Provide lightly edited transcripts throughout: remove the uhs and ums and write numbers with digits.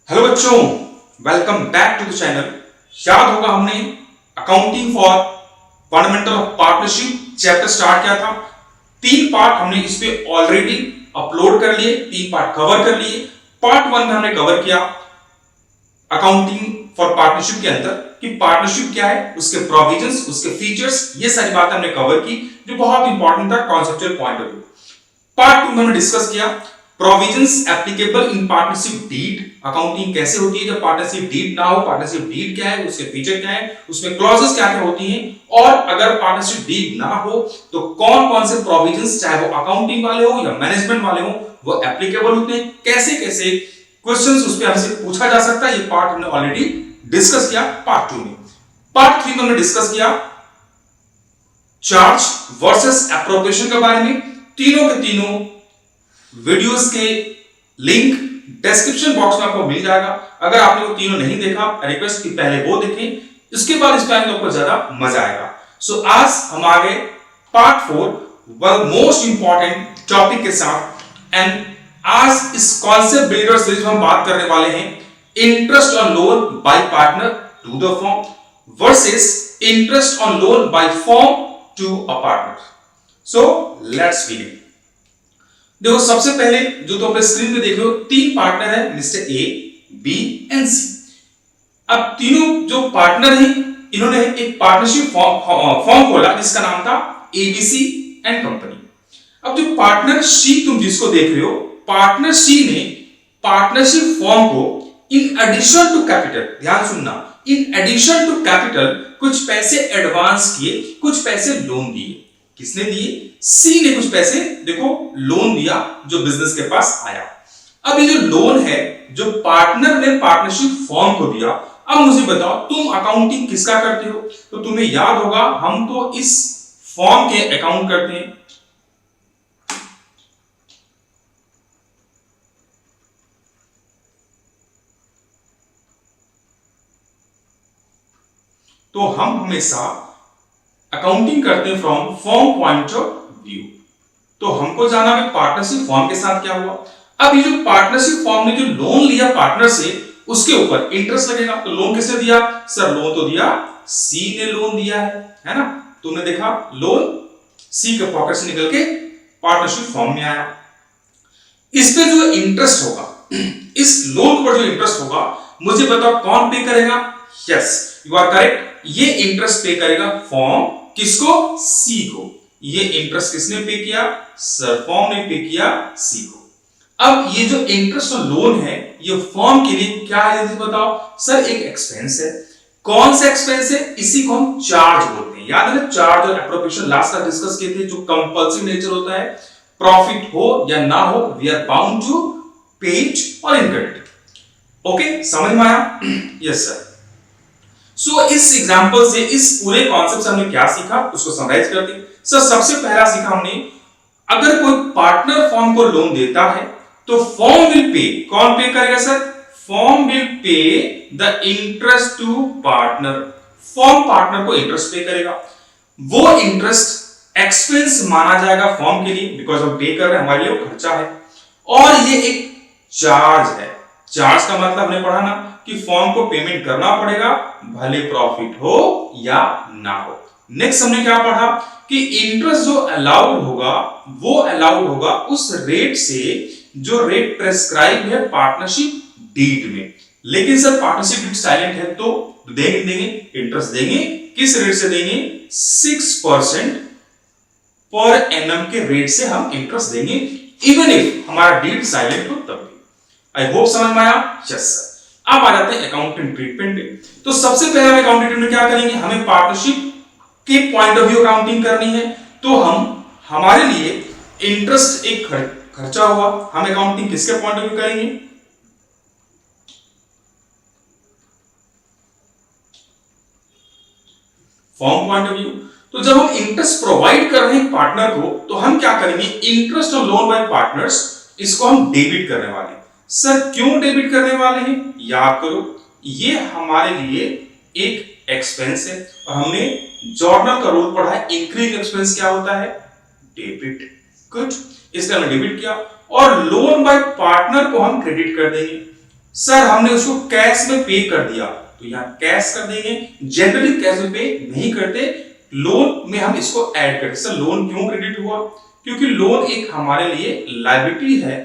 Hello बच्चों, welcome back to the channel. याद होगा हमने accounting for fundamental of partnership chapter start किया था। 3 पार्ट हमने इस पे ऑलरेडी अपलोड कर लिए, 3 पार्ट कवर कर लिए। पार्ट 1 में हमने कवर किया अकाउंटिंग फॉर पार्टनरशिप के अंदर कि पार्टनरशिप क्या है, उसके प्रोविजंस, उसके फीचर्स, ये सारी बातें हमने कवर की जो बहुत इंपॉर्टेंट था conceptual point of view. Part 2 में हमने डिस्कस किया provisions applicable in partnership deed. Accounting कैसे होती है जब पार्टनरशिप डीड ना हो, पार्टनरशिप डीड क्या है, उसके फीचर क्या है, उसमें क्लॉजेस क्या क्या होती हैं, और अगर पार्टनरशिप डीड ना हो तो कौन कौन से प्रोविजंस, चाहे वो अकाउंटिंग वाले हो या मैनेजमेंट वाले हो, वो एप्लीकेबल होते हैं, कैसे कैसे क्वेश्चंस उस पे हमसे पूछा जा सकता है। ये पार्ट हमने ऑलरेडी डिस्कस किया पार्ट 2 में। पार्ट 3 में हमने डिस्कस किया चार्ज वर्सेस एप्रोप्रिएशन के बारे में। तीनों के तीनों वीडियोस के लिंक डिस्क्रिप्शन बॉक्स में आपको मिल जाएगा। अगर आपने वो तीनों नहीं देखा, रिक्वेस्ट कि पहले वो देखें, इसके बाद इस टाइम आपको ज्यादा मजा आएगा। सो आज हम आ गए part 4, one most important topic के साथ। एंड आज इस कॉन्सेप्ट बिल्डर सीरीज में हम बात करने वाले हैं interest on loan by partner to the firm versus interest on loan by firm to a partner. So let's begin. देखो, सबसे पहले जो तो अपने स्क्रीन पे देख रहे हो, 3 पार्टनर है, मिस्टर ए, बी एंड सी। अब तीनों जो पार्टनर हैं इन्होंने एक पार्टनरशिप फॉर्म खोला जिसका नाम था एबीसी एंड कंपनी। अब जो पार्टनर सी तुम जिसको देख रहे हो, पार्टनर सी ने पार्टनरशिप फॉर्म को इन एडिशन टू कैपिटल, ध्यान सुनना, इन एडिशन टू कैपिटल कुछ पैसे एडवांस किए, कुछ पैसे लोन दिए। किसने दिए? सी ने कुछ पैसे, देखो, लोन दिया जो बिजनेस के पास आया। अब ये जो लोन है जो पार्टनर ने पार्टनरशिप फॉर्म को दिया, अब मुझे बताओ तुम अकाउंटिंग किसका करते हो? तो तुम्हें याद होगा हम तो इस फॉर्म के अकाउंट करते हैं। तो हम हमेशा अकाउंटिंग करते हैं from form point of view. तो हमको जाना है पार्टनरशिप फॉर्म के साथ क्या हुआ। अब ये जो पार्टनरशिप फॉर्म ने जो लोन लिया पार्टनर से, उसके ऊपर इंटरेस्ट लगेगा। तो लोन किसने दिया? सर लोन तो दिया सी ने, लोन दिया है ना। तुमने देखा लोन सी के पॉकेट से निकल के पार्टनरशिप फॉर्म में आया। इस पे जो इंटरेस्ट होगा, इस लोन पर जो इंटरेस्ट होगा, मुझे बताओ कौन पे करेगा? यस, यू आर करेक्ट, ये इंटरेस्ट पे करेगा फॉर्म। किसको? सी को। ये इंटरेस्ट किसने पे किया? सर फॉर्म ने पे किया सी को। अब ये जो इंटरेस्ट और लोन है ये फॉर्म के लिए क्या है बताओ? सर एक एक्सपेंस है। कौन सा एक्सपेंस है? इसी को हम चार्ज बोलते हैं। याद है ना, चार्ज और एप्रोप्रिएशन लास्ट का डिस्कस किए थे, जो कंपल्सरी नेचर होता है। प्रॉफिट हो या ना हो, वी आर बाउंड टू पे इट और इनकम इट। ओके, समझ में आया? Yes sir. सो इस एग्जांपल से, इस पूरे कॉन्सेप्ट से हमने क्या सीखा उसको समराइज करते हैं। सर सबसे पहला सीखा हमने, अगर कोई पार्टनर फॉर्म को लोन देता है तो फॉर्म विल पे, कौन पे करेगा sir? Firm will pay the interest to partner. Firm partner को इंटरेस्ट पे करेगा। वो इंटरेस्ट एक्सपेंस माना जाएगा फॉर्म के लिए, बिकॉज हम पे कर रहे हैं, हमारे लिए खर्चा है। और ये एक चार्ज है। चार्ज का मतलब हमने पढ़ा ना कि फॉर्म को पेमेंट करना पड़ेगा, भले प्रॉफिट हो या ना हो। नेक्स्ट हमने क्या पढ़ा कि इंटरेस्ट जो अलाउड होगा वो अलाउड होगा उस रेट से जो रेट प्रेस्क्राइब है पार्टनरशिप डीड में। लेकिन सर पार्टनरशिप डीड साइलेंट है तो देंगे इंटरेस्ट देंगे। किस रेट से देंगे? 6% पर एनम के रेट से हम इंटरेस्ट देंगे, इवन इफ हमारा डीड साइलेंट हो तब भी। आई होप समझ में आया? Yes sir. अब आ जाते हैं अकाउंटिंग ट्रीटमेंट पे। तो सबसे पहले हम अकाउंटिंग ट्रीटमेंट क्या करेंगे? हमें पार्टनरशिप के पॉइंट ऑफ व्यू अकाउंटिंग करनी है। तो हम, हमारे लिए इंटरेस्ट एक खर्चा हुआ, हम अकाउंटिंग किसके पॉइंट ऑफ व्यू करेंगे? Form point of view. तो जब हम इंटरेस्ट प्रोवाइड कर रहे हैं पार्टनर को, तो हम क्या करेंगे? Interest on loan bye partners, इसको हम डेबिट करने वाले हैं। सर क्यों डेबिट करने वाले हैं? याद करो, ये हमारे लिए एक एक्सपेंस है और हमने जर्नल का रूल पढ़ा है, इंक्रीज एक्सपेंस क्या होता है? डेबिट। गुड, इसलिए हमने डेबिट किया। और लोन बाय पार्टनर को हम क्रेडिट कर देंगे। सर हमने उसको कैश में पे कर दिया, तो यहाँ कैश कर देंगे। जनरली कैश में पे नहीं करते, लोन में हम इसको ऐड करते। सर लोन क्यों क्रेडिट हुआ? क्योंकि लोन एक हमारे लिए लायबिलिटी है,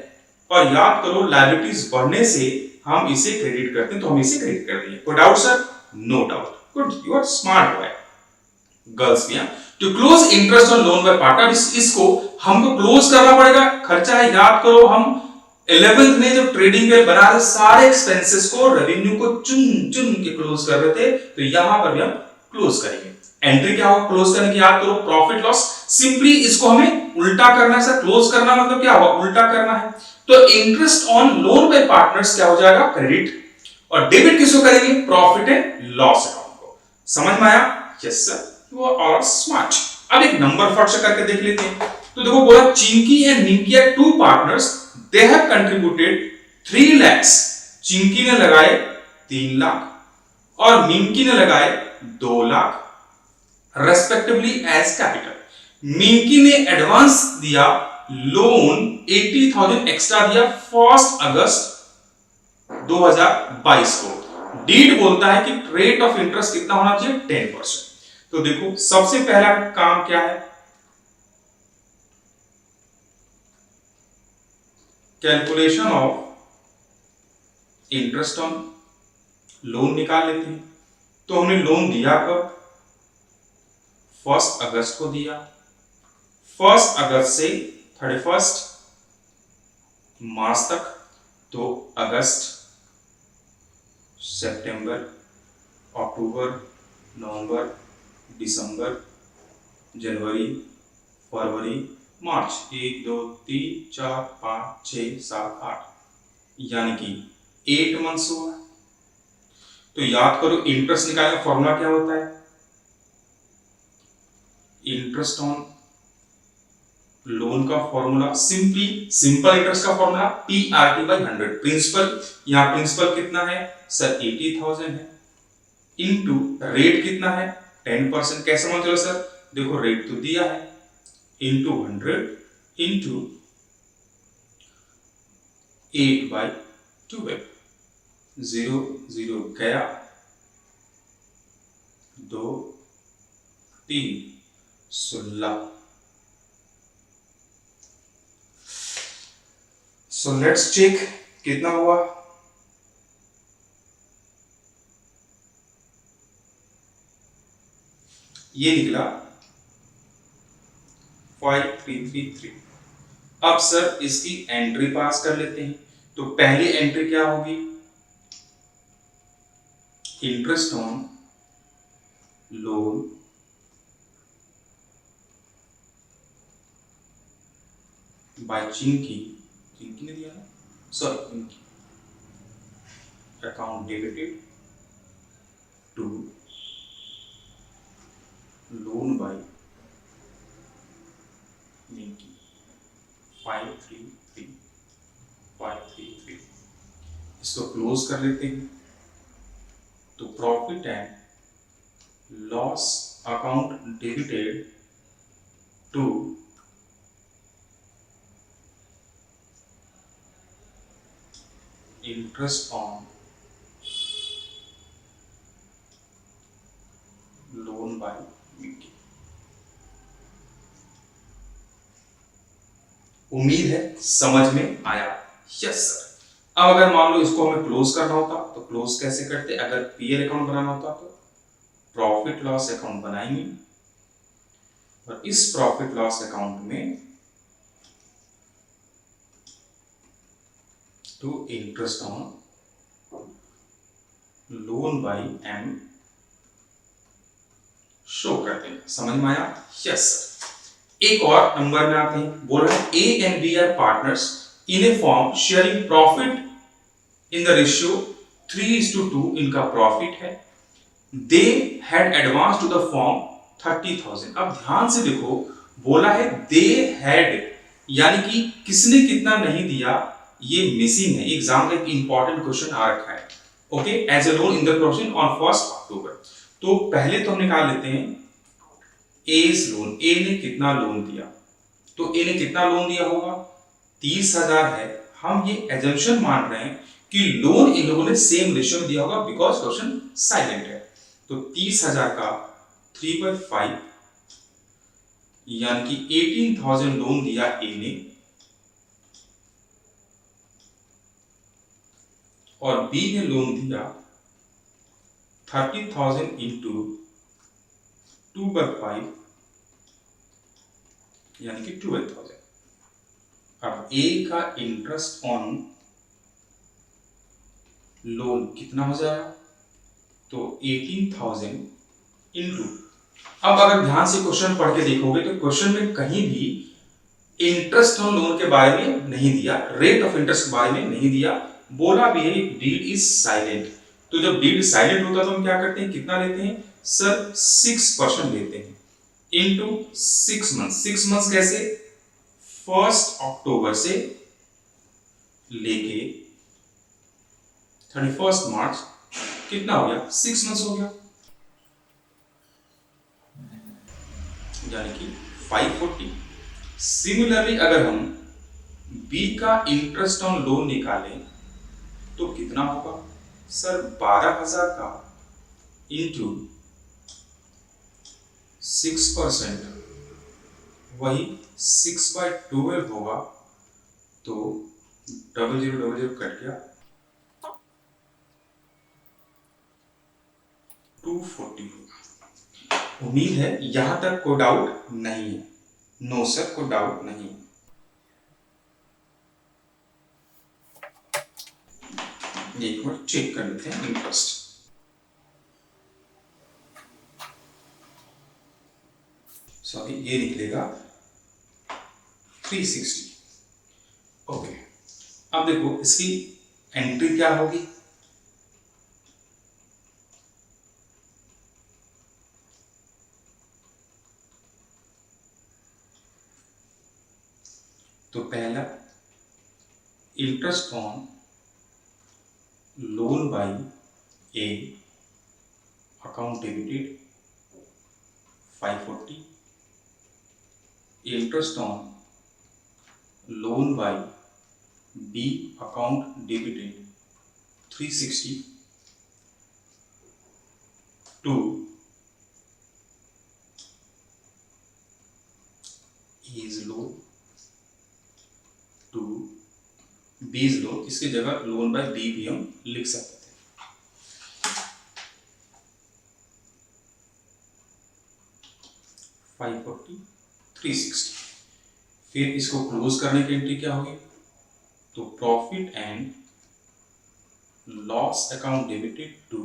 और याद करो लायबिलिटीज बढ़ने से हम इसे क्रेडिट करते हैं, तो हम इसे क्रेडिट कर देंगे। कोई doubt sir? No doubt. Good, you are smart boy. Girls भी, to close interest on loan by partner, इसको हमको क्लोज करना पड़ेगा। खर्चा है, याद करो हम 11th में जब ट्रेडिंग पे बना रहे सारे एक्सपेंसेस को, रेवेन्यू को चुन चुन के क्लोज कर रहे थे, तो यहां पर भी हम क्लोज करेंगे। एंट्री क्या होगा क्लोज करने की? याद करो प्रॉफिट लॉस। सिंपली इसको हमें उल्टा करना है सर। क्लोज करना मतलब क्या होगा? उल्टा करना है। तो interest on loan bye partners क्या हो जाएगा? क्रेडिट। और डेबिट किसको करेंगे? प्रॉफिट एंड लॉस अकाउंट को। समझ में आया? Yes sir, you are smart. अब एक नंबर फट से करके देख लेते हैं। तो देखो बोला Chinki and Ninki are two partners, they have contributed 3 lakh. Chinki ने लगाए 3 लाख और मिंकी ने लगाए 2 lakh respectively as capital. Minki ने एडवांस दिया, लोन 80,000 एक्स्ट्रा दिया 1 अगस्त 2022 को। डीड बोलता है कि रेट ऑफ इंटरेस्ट कितना होना चाहिए? 10%। तो देखो सबसे पहला काम क्या है? Calculation of interest on loan निकाल लेते हैं। तो हमने लोन दिया कब? 1 अगस्त को दिया। 1 अगस्त से 31 मार्च तक, तो अगस्त, सितंबर, अक्टूबर, नवंबर, दिसंबर, जनवरी, फरवरी, मार्च, 1 2 3 4 5 6 7 8, यानी कि 8 मंथ्स हुआ। तो याद करो इंटरेस्ट निकालने का फॉर्मूला क्या होता है? इंटरेस्ट ऑन लोन का फॉर्मूला सिंपल इंटरेस्ट का फॉर्मूला PRT बाई 100। प्रिंसिपल, यहां प्रिंसिपल कितना है सर? 80,000 है, इनटू रेट कितना है? 10%। कैसे मान चलो सर? देखो रेट तो दिया है, इंटू 100 इंटू 8/12। 0 0 गया, 2 3 16। सो लेट्स चेक कितना हुआ। ये निकला 5333। अब सर इसकी एंट्री पास कर लेते हैं। तो पहली एंट्री क्या होगी? Interest on loan by Chinki ने दिया ना, sorry, account debited to loan by Ninki 533। इसको क्लोज कर लेते हैं। तो profit and loss account debited to interest on loan by Ninki. उम्मीद है समझ में आया। Yes sir. अब अगर मान लो इसको हमें क्लोज करना होता तो क्लोज कैसे करते? अगर पीएल अकाउंट बनाना होता तो प्रॉफिट लॉस अकाउंट बनाएंगे, और इस प्रॉफिट लॉस अकाउंट में to interest on loan by M show करते हैं। समझ में आया? Yes sir. एक और नंबर में आते हैं। बोल रहे हैं A and B are partners in a firm sharing profit in the ratio 3:2। इनका प्रॉफिट है। They had advance to the firm 30,000। अब ध्यान से देखो, बोला है दे हैड, यानी कि किसने कितना नहीं दिया, ये मिसिंग है। एग्जाम का एक इंपॉर्टेंट क्वेश्चन आ रखा है। Okay, as a loan in the provision on 1 October. तो पहले तो हम निकाल लेते हैं एज लोन। ए ने कितना लोन दिया? तो ए ने कितना लोन दिया होगा? 30,000 है। हम ये एजम्पशन मान रहे हैं कि लोन इन लोगों ने सेम रेशियो में दिया होगा, बिकॉज क्वेश्चन साइलेंट है। तो 30,000 का 3/5 यानी कि 18,000 लोन दिया ए ने, और बी ने लोन दिया 30,000 इंटू 2/5 यानी कि 12,000। अब ए का इंटरेस्ट ऑन लोन कितना हो जाएगा, तो 18,000 इंटू, अब अगर ध्यान से क्वेश्चन पढ़ के देखोगे तो क्वेश्चन में कहीं भी इंटरेस्ट ऑन लोन के बारे में नहीं दिया, रेट ऑफ इंटरेस्ट के बारे में नहीं दिया, बोला भी है डीड इज साइलेंट। तो जब डीड साइलेंट होता है तो हम क्या करते हैं, कितना लेते हैं सर, 6% लेते हैं इनटू 6 मंथ। 6 मंथ कैसे, 1 अक्टूबर से लेके 31 मार्च, कितना हो गया, 6 मंथ हो गया, यानी कि 540। सिमिलरली अगर हम बी का इंटरेस्ट ऑन लोन निकालें तो कितना होगा सर, 12,000 का इंटू 6%, वही 6/12 होगा, तो 0000 कट गया, 240 होगा। उम्मीद है यहां तक कोई डाउट नहीं है। नो सर, कोई डाउट नहीं है। एक बार चेक कर लेते हैं इंटरेस्ट। सॉरी, ये निकलेगा 360। ओके, अब देखो इसकी एंट्री क्या होगी, तो पहला interest on loan by A account debited 540, interest on loan by B account debited 360 to is loan to B is loan, इसकी जगह लोन बाय बी भी हम लिख सकते थे। फाइव 360, फिर इसको क्लोज करने की एंट्री क्या होगी, तो profit and loss account debited to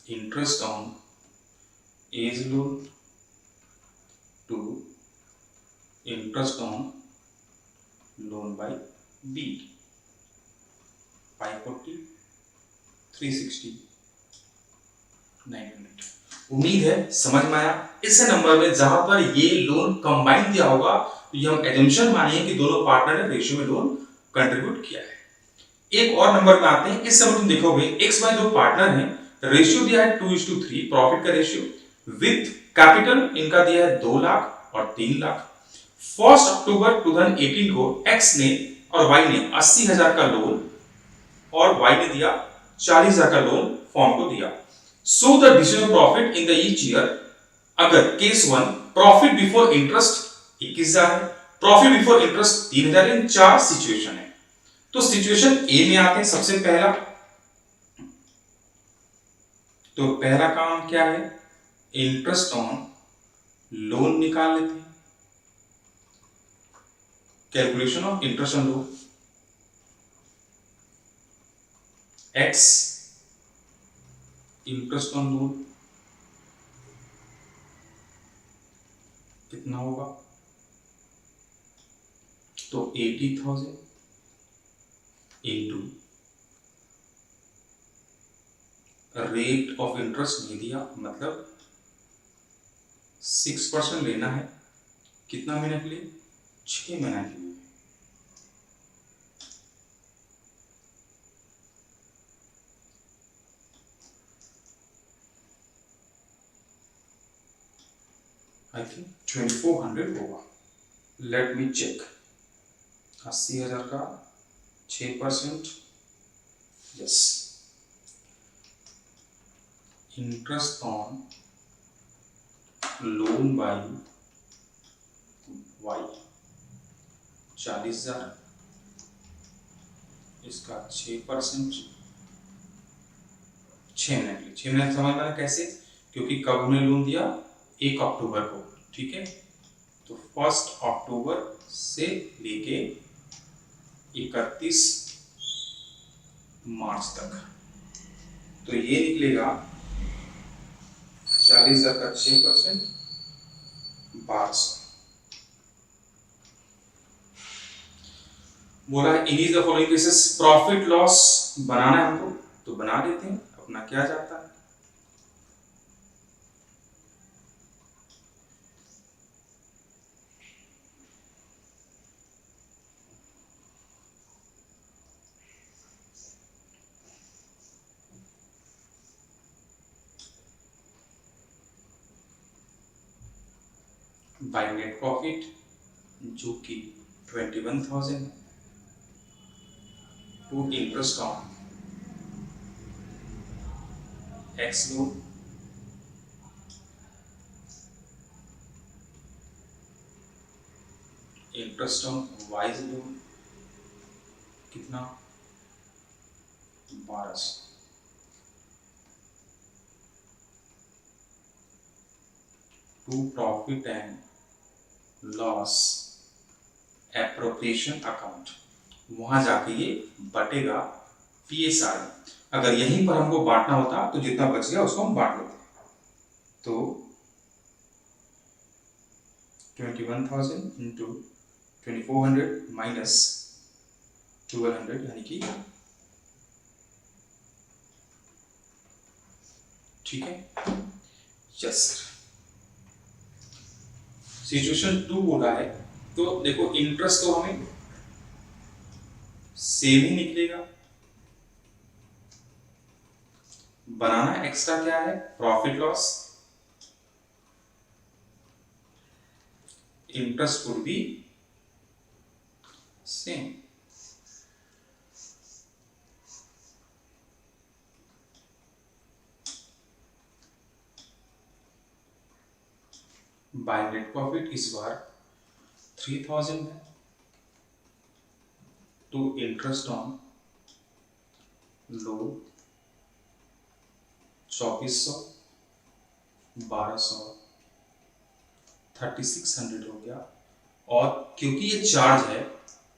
interest on A's loan to interest on loan by B, 540, 360, 900। उम्मीद है समझ में आया। इस नंबर में जहां पर ये लोन कंबाइन दिया होगा तो ये हम एजम्पशन मानिए कि दोनों पार्टनर ने रेशियो में लोन कंट्रीब्यूट किया है। एक और नंबर में आते हैं। इस समय तुम देखोगे एक्स वाई दो पार्टनर हैं, रेशियो दिया है 2:3 प्रॉफिट का रेशियो, विथ कैपिटल इनका दिया है 2 लाख और 3 लाख। 1 अक्टूबर 2018 को एक्स ने और वाई ने 80,000 का लोन और वाई ने दिया 40,000 का लोन फॉर्म को दिया। So the division of profit in the each year, अगर केस 1 प्रॉफिट बिफोर इंटरेस्ट 21,000 है, प्रॉफिट बिफोर इंटरेस्ट 3,000, इन 4 सिचुएशन है। तो सिचुएशन ए में आते हैं सबसे पहला, तो पहला काम क्या है, इंटरेस्ट ऑन लोन निकाल लेते हैं, calculation of interest on loan, x interest on loan कितना होगा, तो 80,000 इंटू रेट ऑफ इंटरेस्ट नहीं दिया, मतलब 6% लेना है, कितना महीने के लिए, 6 महीने के लिए। आई थिंक 2400 होगा, लेट मी चेक। 80,000 का 6%, yes. Interest on loan by Y 40,000, इसका 6%, 6 महीने, 6 महीने समझ में कैसे, क्योंकि कब हमने लोन दिया, 1 अक्टूबर को, ठीक है। तो 1 अक्टूबर से लेके 31 मार्च तक, तो ये निकलेगा 40,000 का 6%, 1200। बोला है in the following cases profit loss बनाना है हमको, तो बना देते हैं, अपना क्या जाता है। बाय नेट प्रॉफिट जो कि 21,000 है, to interest on X loan, interest on Y loan कितना, 1200, to profit and loss appropriation account, वहां जाके ये बटेगा पीएसआर। अगर यहीं पर हमको बांटना होता तो जितना बच गया उसको हम बांट लेते, तो 21,000 इंटू 2400 माइनस 1200 यानी कि, ठीक है, यस। सिचुएशन 2 बोला है, तो देखो इंटरेस्ट तो हमें सेम ही निकलेगा, बनाना एक्स्ट्रा क्या है, profit loss, interest would be same. Bye net profit इस बार 3,000 है, टू इंटरेस्ट ऑन लोन 2400, 1200, 3600 हो गया। और क्योंकि ये चार्ज है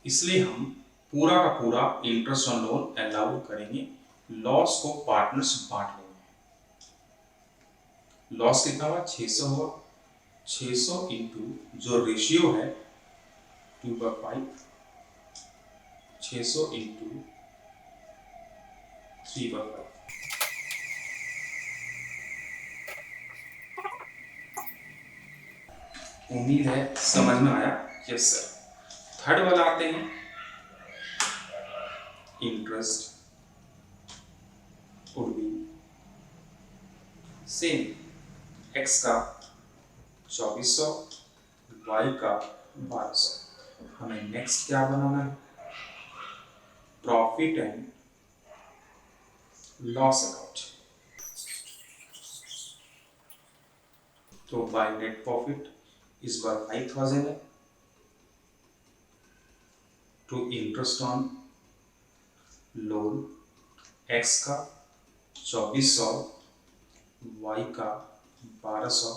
इसलिए हम पूरा का पूरा इंटरेस्ट ऑन लोन अलाउ करेंगे, लॉस को पार्टनर्स बांट लेंगे। लॉस कितना हुआ, 600 हुआ, 600 इंटू जो रेशियो है 2/5, 600 इंटू 3/5, उम्मीद है समझ में आया, यस सर। थर्ड वाला आते हैं, interest would be same, x का 2400, वाई का 1200। हमें नेक्स्ट क्या बनाना है, प्रॉफिट एंड लॉस अकाउंट। तो बाय नेट प्रॉफिट इस बार 5,000 है, to interest on loan X का 2400, वाई का 1200,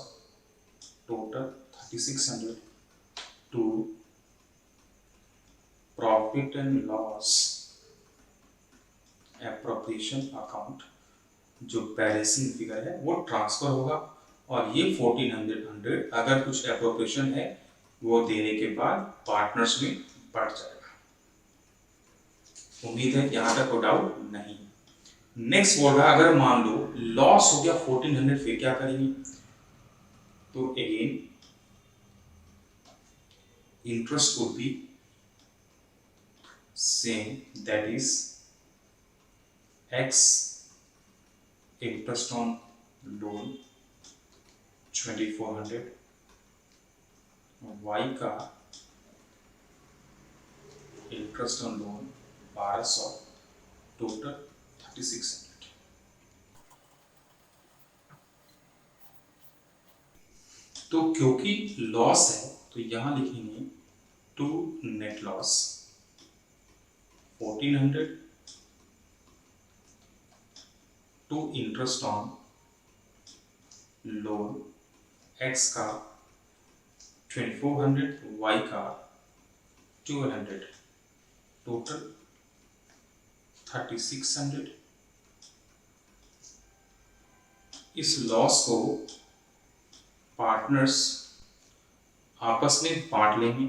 total 3600, to profit and loss appropriation account, जो बैलेंसिंग फिगर है वो ट्रांसफर होगा, और ये 1400 अगर कुछ एप्रोप्रिएशन है वो देने के बाद पार्टनर्स में बढ़ जाएगा। उम्मीद है यहां तक कोई डाउट नहीं। नेक्स्ट बोल रहा है अगर मान लो लॉस हो गया 1400, फिर क्या करेंगे, तो again interest would be same, that is X interest on loan 2400, Y का इंटरेस्ट ऑन लोन 1200, टोटल 3600। तो क्योंकि लॉस है तो यहां लिखेंगे to net loss 1400, to interest on loan X का 2400, वाई का 1200, टोटल 3600। इस लॉस को पार्टनर्स आपस में बांट लेंगे।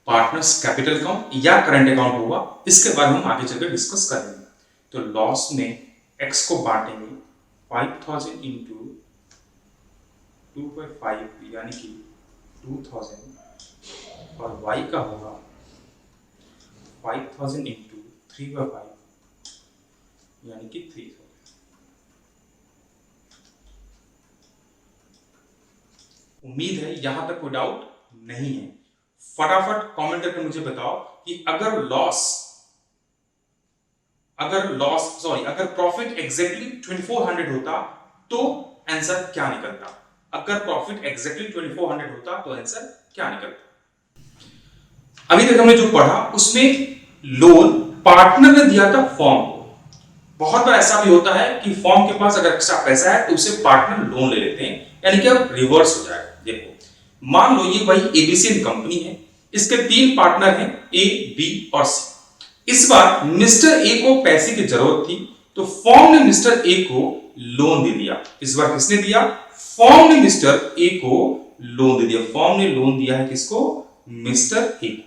पार्टनर्स कैपिटल अकाउंट या करंट अकाउंट होगा, इसके बारे में हम आगे चलकर डिस्कस करेंगे। तो लॉस में एक्स को बांटेंगे 5000 इंटू 2/5 यानी कि 2000, और वाई का होगा 5000 इंटू 3/5 यानी कि 3000। उम्मीद है यहां तक कोई डाउट नहीं है। फटाफट कमेंट करके मुझे बताओ कि अगर प्रॉफिट एग्जैक्टली 2400 होता तो आंसर क्या निकलता। अगर प्रॉफिट एग्जैक्टली 2400 होता तो आंसर क्या निकलता। अभी तक हमने जो पढ़ा उसमें लोन पार्टनर ने दिया था फॉर्म को। बहुत बार ऐसा भी होता है कि फॉर्म के पास अगर एक्स्ट्रा पैसा है तो उसे पार्टनर लोन ले लेते हैं, यानी कि अब रिवर्स हो जाएगा। देखो मान लो ये भाई एबीसी कंपनी है, इसके 3 पार्टनर हैं ए, बी और सी। इस बार मिस्टर ए को पैसे की जरूरत थी तो फॉर्म ने मिस्टर ए को लोन दे दिया। इस बार किसने दिया? फॉर्म ने मिस्टर ए को लोन दे दिया। फॉर्म ने लोन दिया है किसको? मिस्टर ए को।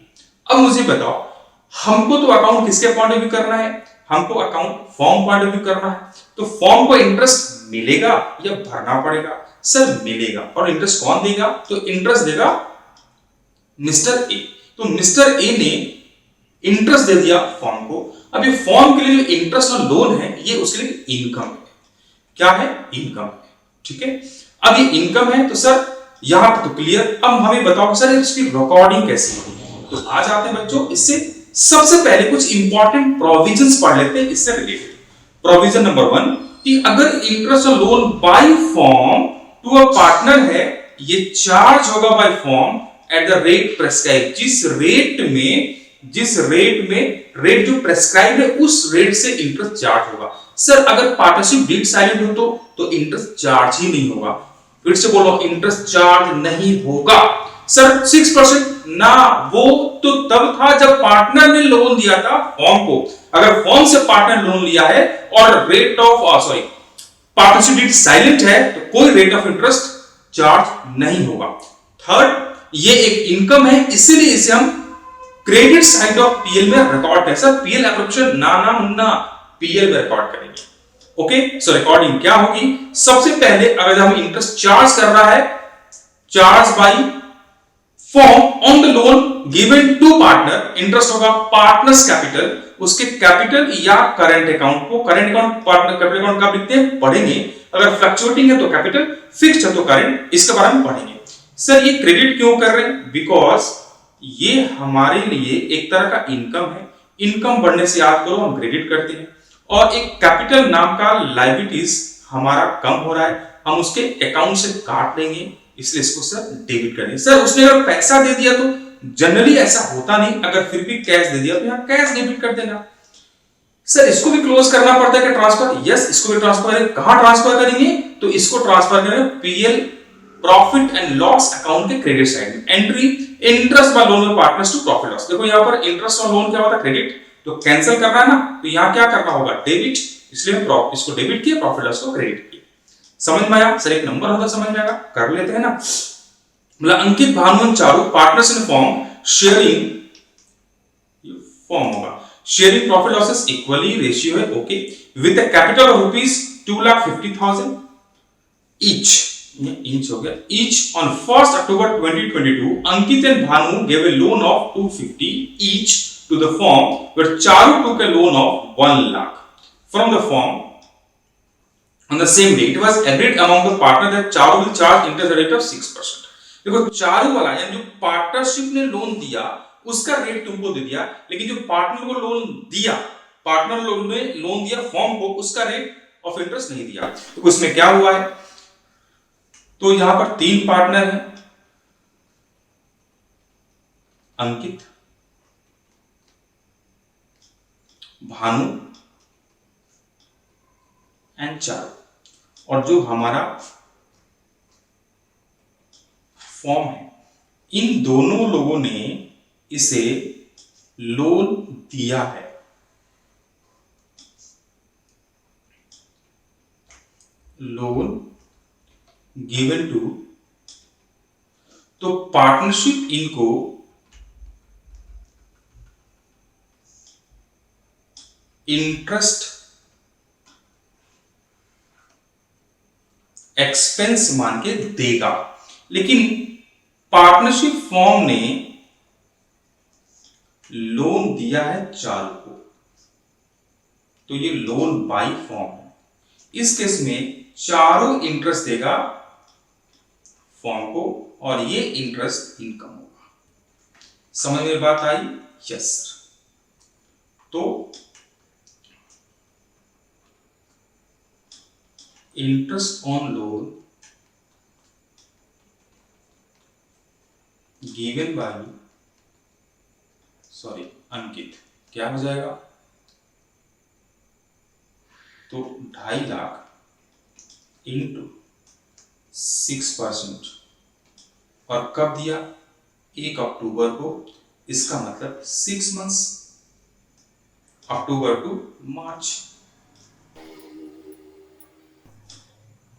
अब मुझे बताओ, हमको तो अकाउंट किसके पॉइंट ऑफ व्यू करना है? हमको account form point of view करना है। तो फॉर्म को इंटरेस्ट मिलेगा या भरना पड़ेगा? सर मिलेगा। और इंटरेस्ट कौन देगा? तो इंटरेस्ट देगा मिस्टर ए। तो मिस्टर ए ने इंटरेस्ट दे दिया फॉर्म को। अब ये फॉर्म के लिए जो इंटरेस्ट और लोन है ये उसके लिए इनकम है। क्या है? इनकम है। ठीक है, अब ये इनकम है तो सर यहां पर तो क्लियर। अब हमें बताओ सर इसकी रिकॉर्डिंग कैसी होगी। तो आ जाते हैं बच्चों, इससे सबसे पहले कुछ इंपॉर्टेंट प्रोविजंस पढ़ लेते हैं इससे रिलेटेड। प्रोविजन नंबर 1 कि अगर इंटरेस्ट और loan by firm to a partner है, ये चार्ज होगा by firm at the rate prescribe. जिस रेट जो प्रेस्क्राइब है उस रेट से इंटरेस्ट चार्ज होगा। सर अगर पार्टनरशिप डीड साइलेंट हो तो इंटरेस्ट चार्ज ही नहीं होगा। फिर से बोलो, इंटरेस्ट चार्ज नहीं होगा। सर 6% ना, वो तो तब था जब पार्टनर ने लोन दिया था फॉर्म को। अगर फॉर्म से पार्टनर लोन लिया है और पार्टनरशिप डीड साइलेंट है तो कोई रेट ऑफ इंटरेस्ट चार्ज नहीं होगा। थर्ड, ये एक इनकम है, इसलिए इसे हम क्रेडिट साइड ऑफ पीएल में रिकॉर्ड करें। सर पीएल एप्रोप्रिएशन ना मुन्ना पीएल में रिकॉर्ड करेंगे। ओके, सो रिकॉर्डिंग क्या होगी? सबसे पहले अगर हम इंटरेस्ट चार्ज कर रहा है, charge by firm on the loan given to partner, interest होगा पार्टनर्स कैपिटल, उसके कैपिटल या करंट अकाउंट को। Current account partner capital account का लिखते हैं, पढ़ेंगे। अगर फ्लक्चुएटिंग है तो कैपिटल, फिक्स्ड है तो करंट, इसके बारे में पढ़ेंगे। सर ये क्रेडिट क्यों कर रहे हैं? बिकॉज ये हमारे लिए एक तरह का इनकम है। इनकम बढ़ने से याद करो हम क्रेडिट करते हैं, और एक कैपिटल नाम का लायबिलिटीज हमारा कम हो रहा है, हम उसके अकाउंट से काट लेंगे, इसलिए इसको सर डेबिट करेंगे। सर उसने अगर पैसा दे दिया तो जनरली ऐसा होता नहीं, अगर फिर भी कैश दे दिया तो यहां कैश डेबिट कर देना। सर इसको भी क्लोज करना पड़ता है कि ट्रांसफर? यस, इसको भी ट्रांसफर करेंगे। कहां ट्रांसफर करेंगे? तो इसको ट्रांसफर करेंगे PL profit and loss account के क्रेडिट साइड में। Entry interest by loan partners to profit loss. देखो यहां पर इंटरेस्ट और लोन क्या होता है? क्रेडिट, तो कैंसिल करना है ना, तो यहां क्या करना होगा? डेबिट, इसलिए हम इसको डेबिट किया, प्रॉफिट लॉस को क्रेडिट किया। समझ में आया? सर एक नंबर होता समझ में आएगा, कर लेते हैं ना। मतलब Ankit, Bhanu, Charu partners in form sharing, form होगा sharing profit losses equally, ratio है okay, with a capital of ₹2,50,000 each, inch हो गया each. On 1 October 2022 Ankit and Bhanu gave a loan of 250 each to the firm, where Charu took a loan of 1 lakh from the firm on the same day. It was agreed among the partners that Charu will charge interest rate of 6%. देखो चारू वाला यानी जो partnership ने loan दिया उसका rate तुमको दे दिया, लेकिन जो पार्टनर को लोन दिया, पार्टनर लोन ने लोन दिया फॉर्म को, उसका रेट ऑफ इंटरेस्ट नहीं दिया। तो उसमें क्या हुआ है, तो यहां पर 3 पार्टनर हैं, अंकित, भानु एंड चारू, और जो हमारा फॉर्म है, इन दोनों लोगों ने इसे लोन दिया है। लोन गिवन टू, तो पार्टनरशिप इनको इंटरेस्ट एक्सपेंस मान के देगा, लेकिन पार्टनरशिप फॉर्म ने लोन दिया है चारू को, तो ये लोन बाई फॉर्म है। इस केस में चारों इंटरेस्ट देगा फॉर्म को, और ये इंटरेस्ट इनकम होगा। समझ में बात आई? Yes sir. तो interest on loan given by Ankit क्या हो जाएगा, तो 2.5 लाख इंटू 6%, और कब दिया, 1 अक्टूबर को, इसका मतलब 6 मंथ्स, अक्टूबर टू मार्च।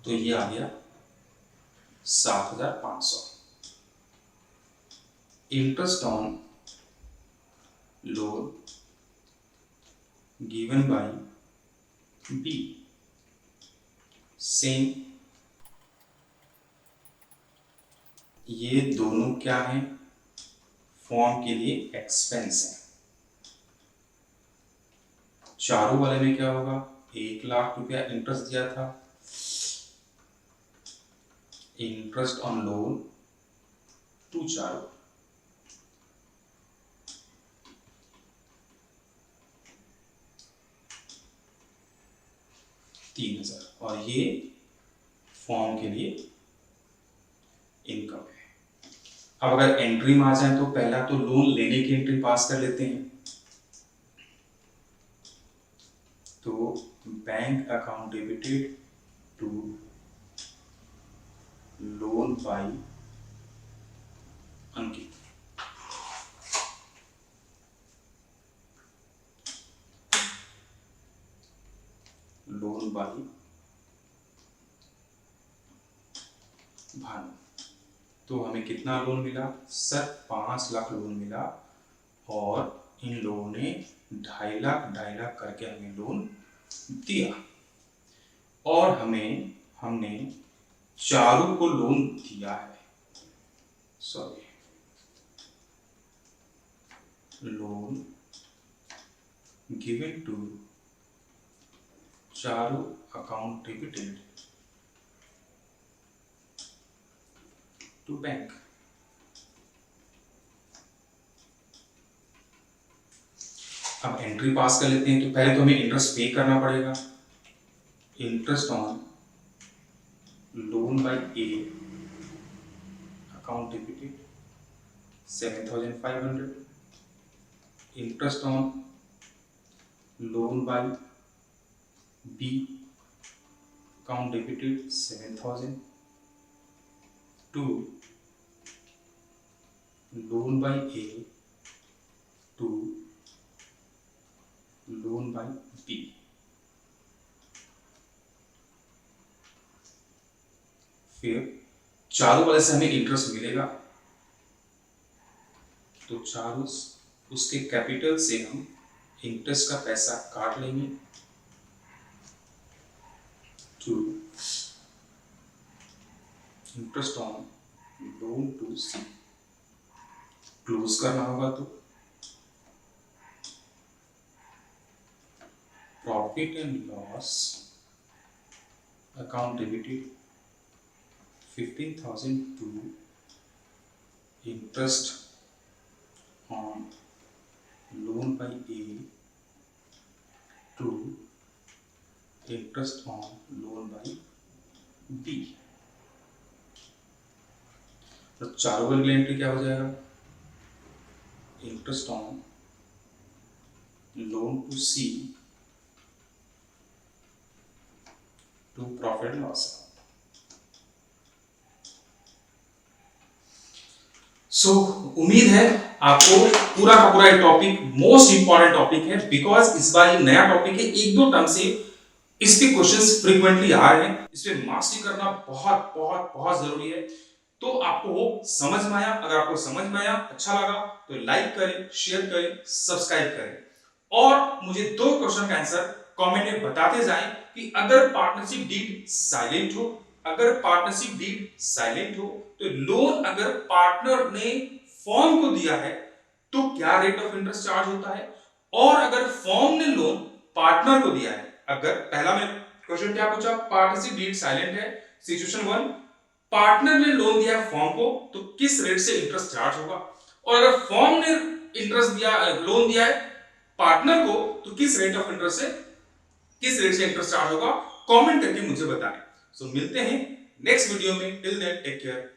तो ये आ गया 7,500। Interest on loan given by B, same, ये दोनों क्या हैं, फॉर्म के लिए एक्सपेंस है। चारों वाले में क्या होगा, 1 लाख रुपया इंटरेस्ट दिया था, interest on loan to Charu, $3,000, और ये फॉर्म के लिए इनकम है। अब अगर एंट्री में आ जाए तो पहला तो लोन लेने की एंट्री पास कर लेते हैं। तो bank account debited to loan by Ankit, loan by Bhanu. तो हमें कितना लोन मिला सर, 5 लाख लोन मिला, और इन लोगों ने 2.5 लाख करके हमें लोन दिया, और हमने चारू को लोन दिया है, loan given to Charu account debited to bank. अब एंट्री पास कर लेते हैं, तो पहले तो हमें इंटरेस्ट पे करना पड़ेगा। Interest on loan by A account debited 7,500, interest on loan by B account debited 7,000 to loan by A to loan by B. फिर चारू वाले से हमें इंटरेस्ट मिलेगा, तो चारू उसके कैपिटल से हम इंटरेस्ट का पैसा काट लेंगे, to interest on loan to C, close करना होगा तो profit and loss account debited 15,000 to interest on loan by A to interest on loan by B. तो चारों के लिए एंट्री क्या हो जाएगा? Interest on loan to C to profit loss. So उम्मीद है आपको पूरा का पूरा टॉपिक मोस्ट इंपॉर्टेंट टॉपिक है, बिकॉज इस बार ये नया टॉपिक है, एक दो टर्म से इस पे क्वेश्चंस फ्रीक्वेंटली आ रहे हैं, इस पे मास्टरी करना बहुत बहुत बहुत जरूरी है। तो आपको वो समझ में आया? अगर आपको समझ में आया, अच्छा लगा तो लाइक करें, शेयर करें, सब्सक्राइब करें और मुझे 2 क्वेश्चन का आंसर कमेंट में बताते जाएं कि अगर पार्टनरशिप डीड साइलेंट हो, अगर पार्टनरशिप डीड साइलेंट हो तो लोन अगर पार्टनर ने फर्म को दिया है तो क्या रेट ऑफ इंटरेस्ट चार्ज होता है, और अगर फर्म ने लोन पार्टनर को दिया है, अगर पहला में क्वेश्चन क्या पूछा, पार्टनरशिप डीड साइलेंट है, सिचुएशन 1 पार्टनर ने लोन दिया फर्म को तो किस रेट से इंटरेस्ट चार्ज होगा, और अगर फर्म ने इंटरेस्ट दिया, लोन दिया है पार्टनर को तो किस रेट से इंटरेस्ट चार्ज होगा, कमेंट करके मुझे बताएं। सो मिलते हैं नेक्स्ट वीडियो में, टिल देन टेक केयर।